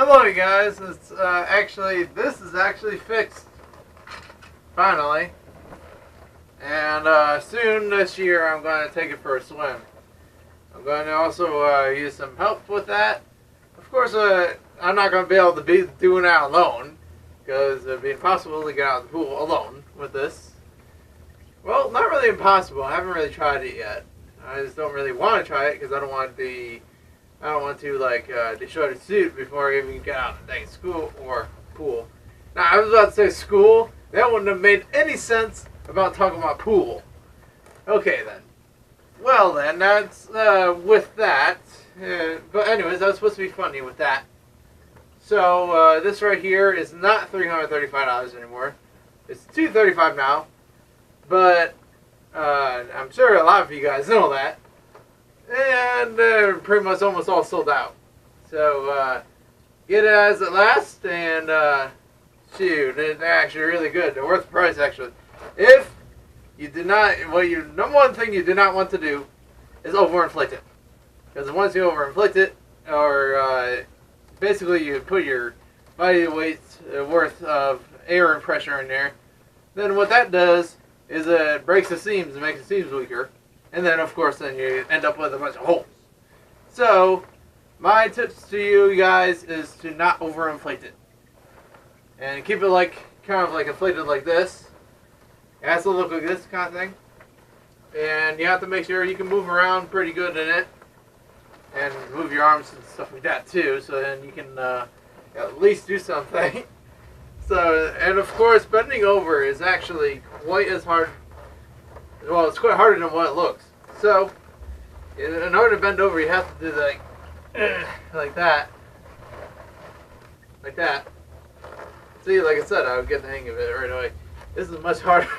Hello, you guys. It's this is actually fixed, finally. And soon this year, I'm going to take it for a swim. I'm going to also use some help with that. Of course, I'm not going to be able to be doing that alone, because it'd be impossible to get out of the pool alone with this. Well, not really impossible. I haven't really tried it yet. I just don't really want to try it because I don't want to destroy the suit before I even get out of the dang school or pool. Now, I was about to say school. That wouldn't have made any sense about talking about pool. Okay, then. Well, then, that's with that. But anyways, that was supposed to be funny with that. So, this right here is not $335 anymore. It's $235 now. But I'm sure a lot of you guys know that. And they're pretty much almost all sold out. So, get it as it lasts, and shoot, they're actually really good. They're worth the price, actually. If you did not, number one thing you do not want to do is overinflate it. Because once you overinflate it, or basically you put your body weight's worth of air and pressure in there, then what that does is it breaks the seams and makes the seams weaker. And then, of course, then you end up with a bunch of holes. So, my tips to you guys is to not overinflate it. And keep it kind of inflated like this. It has to look like this kind of thing. And you have to make sure you can move around pretty good in it. And move your arms and stuff like that too. So then you can at least do something. So, and of course, bending over is actually quite as hard. Well, it's quite harder than what it looks. So, in order to bend over, you have to do like that. Like that. See, like I said, I would get the hang of it right away. This is much harder.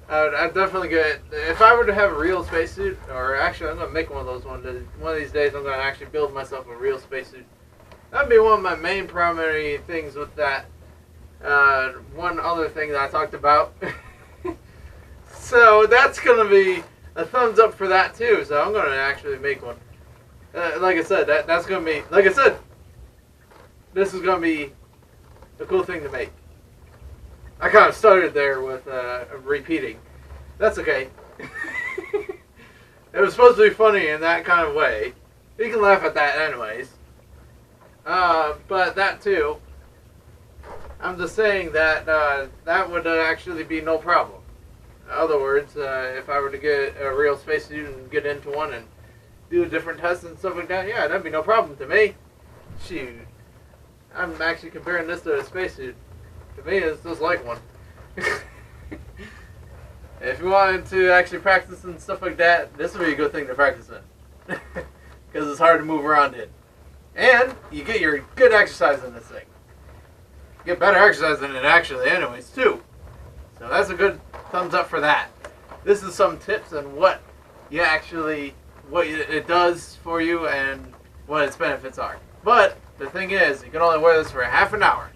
I'd definitely get, if I were to have a real spacesuit, or actually I'm going to make one of those one of these days, I'm going to actually build myself a real spacesuit. That'd be one of my main primary things with that. One other thing that I talked about. So that's going to be a thumbs up for that too. So I'm going to actually make one. Like I said, that's going to be, like I said, this is going to be a cool thing to make. I kind of started there with repeating. That's okay. It was supposed to be funny in that kind of way. You can laugh at that anyways. But that too, I'm just saying that that would actually be no problem. In other words, if I were to get a real spacesuit and get into one and do different tests and stuff like that, yeah, that'd be no problem to me. Shoot. I'm actually comparing this to a spacesuit. To me, it's just like one. If you wanted to actually practice and stuff like that, this would be a good thing to practice in. Because it's hard to move around in. And you get your good exercise in this thing. You get better exercise in it actually anyways too. So that's a good thumbs up for that. This is some tips on what it does for you and what its benefits are. But the thing is, you can only wear this for half an hour.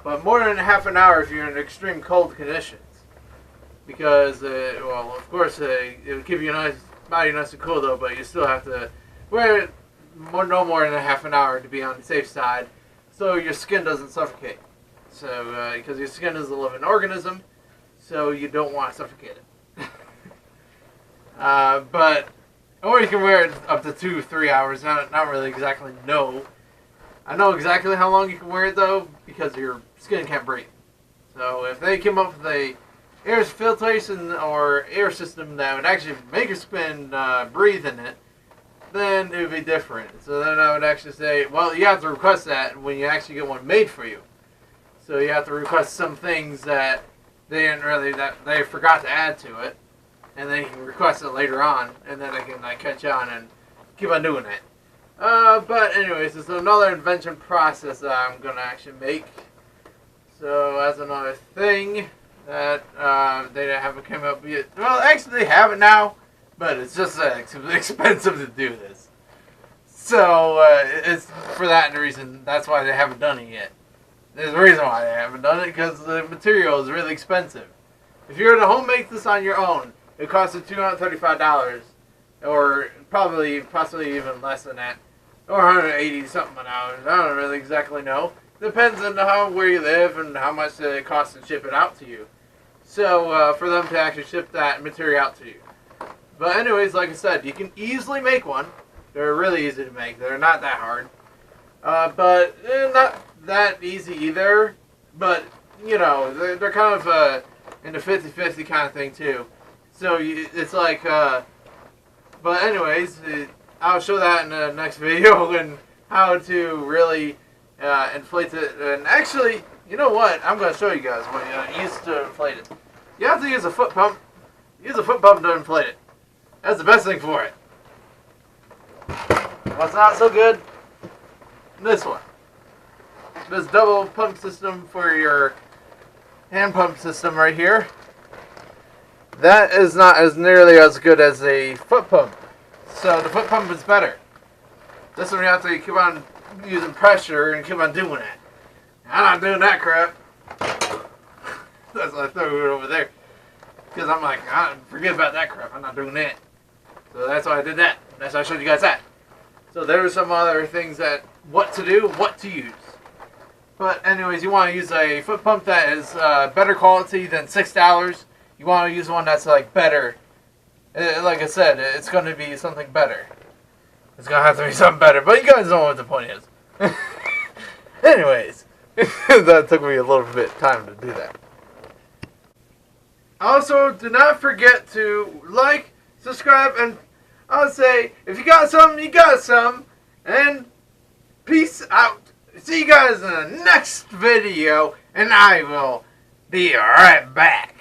But more than half an hour if you're in extreme cold conditions. Because, well, of course, it will keep your body nice and cool though, but you still have to wear it no more than a half an hour to be on the safe side, so your skin doesn't suffocate. So, because your skin is a living organism, so you don't want to suffocate it. Or you can wear it up to 2-3 hours. Not really exactly know. I know exactly how long you can wear it though, because your skin can't breathe. So if they came up with a air filtration or air system that would actually make your skin breathe in it, then it would be different. So then I would actually say, well, you have to request that when you actually get one made for you. So you have to request some things that that they forgot to add to it, and then you can request it later on, and then they can catch on and keep on doing it. But anyways, it's another invention process that I'm gonna actually make. So that's another thing that they haven't come up yet. Well, actually they have it now. But it's just expensive to do this. So, it's for that reason, that's why they haven't done it yet. There's a reason why they haven't done it, because the material is really expensive. If you were to home make this on your own, it costs you $235. Or possibly even less than that. or 180 something an hour. I don't really exactly know. Depends on where you live and how much it costs to ship it out to you. So for them to actually ship that material out to you. But anyways, like I said, you can easily make one. They're really easy to make. They're not that hard. But not that easy either. But, you know, they're kind of in the 50-50 kind of thing too. So it's like, but anyways, I'll show that in the next video and how to really inflate it. And actually, you know what? I'm going to show you guys what you use to inflate it. You have to use a foot pump. Use a foot pump to inflate it. That's the best thing for it. What's not so good? This one. This double pump system for your hand pump system right here. That is not as nearly as good as a foot pump. So the foot pump is better. This one you have to keep on using pressure and keep on doing it. I'm not doing that crap. That's why I threw it over there. Because I'm like, forget about that crap. I'm not doing that. So that's why I did that. That's why I showed you guys that. So there are some other things that what to do, what to use. But anyways, you want to use a foot pump that is better quality than $6. You want to use one that's like better. Like I said, it's going to be something better. It's going to have to be something better. But you guys know what the point is. Anyways, that took me a little bit of time to do that. Also, do not forget to like, subscribe, and I'll say, if you got some, you got some. And peace out. See you guys in the next video, and I will be right back.